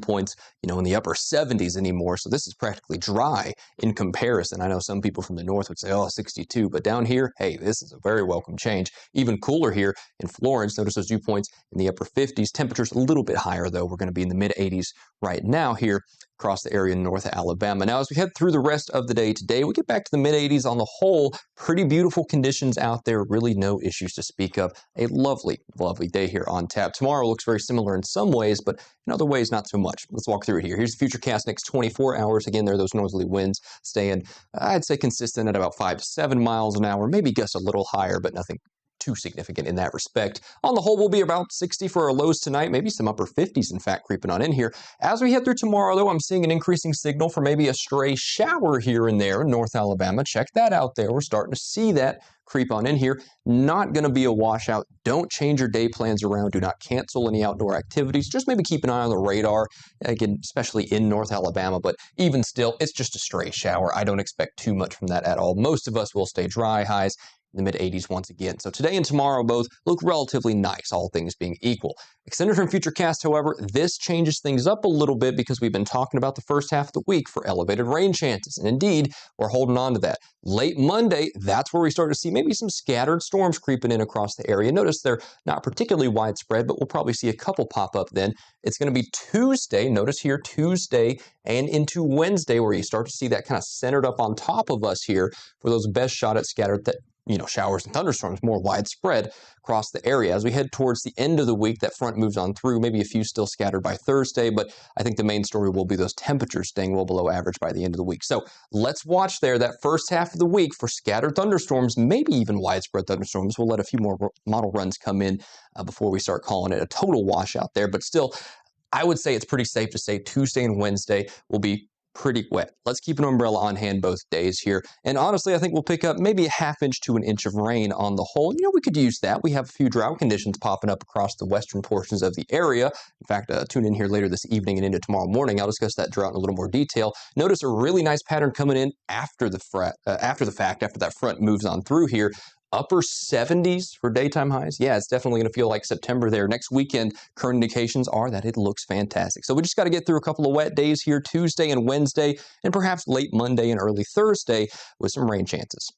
points, in the upper 70s anymore. So this is practically dry in comparison. I know some people from the north would say, oh, 62, but down here, hey, this is a very welcome change. Even cooler here in Florence. Notice those dew points in the upper 50s. Temperatures a little bit higher, though. We're going to be in the mid 80s right now here across the area in North Alabama. Now, as we head through the rest of the day today, we get back to the mid 80s on the whole. Pretty beautiful conditions out there. Really no issues to speak of. A lovely, lovely day here on tap. Tomorrow looks very similar in some ways, but in other ways, not so much. Let's walk through it here. Here's the futurecast next 24 hours. Again, there are those northerly winds staying, I'd say, consistent at about 5 to 7 miles an hour. Maybe gusts a little higher, but nothing too significant in that respect. On the whole, we'll be about 60 for our lows tonight, maybe some upper 50s, in fact, creeping on in here. As we head through tomorrow, though, I'm seeing an increasing signal for maybe a stray shower here and there in North Alabama. Check that out there. We're starting to see that creep on in here. Not going to be a washout. Don't change your day plans around. Do not cancel any outdoor activities. Just maybe keep an eye on the radar, again, especially in North Alabama. But even still, it's just a stray shower. I don't expect too much from that at all. Most of us will stay dry. Highs in the mid 80s once again. So today and tomorrow both look relatively nice, all things being equal. Extended from Futurecast, however, this changes things up a little bit because we've been talking about the first half of the week for elevated rain chances. And indeed, we're holding on to that. Late Monday, that's where we start to see maybe some scattered storms creeping in across the area. Notice they're not particularly widespread, but we'll probably see a couple pop up then. It's going to be Tuesday, notice here, Tuesday and into Wednesday, where you start to see that kind of centered up on top of us here for those best shot at scattered showers and thunderstorms more widespread across the area. As we head towards the end of the week, that front moves on through, maybe a few still scattered by Thursday, but I think the main story will be those temperatures staying well below average by the end of the week. So let's watch there that first half of the week for scattered thunderstorms, maybe even widespread thunderstorms. We'll let a few more model runs come in before we start calling it a total washout there, but still, I would say it's pretty safe to say Tuesday and Wednesday will be pretty wet. Let's keep an umbrella on hand both days here. And honestly, I think we'll pick up maybe a ½ to 1 inch of rain on the whole. We could use that. We have a few drought conditions popping up across the western portions of the area. In fact, tune in here later this evening and into tomorrow morning. I'll discuss that drought in a little more detail. Notice a really nice pattern coming in after the fact, after that front moves on through here. Upper 70s for daytime highs. Yeah, it's definitely going to feel like September there. Next weekend, current indications are that it looks fantastic. So we just got to get through a couple of wet days here, Tuesday and Wednesday, and perhaps late Monday and early Thursday with some rain chances.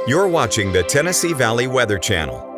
You're watching the Tennessee Valley Weather Channel.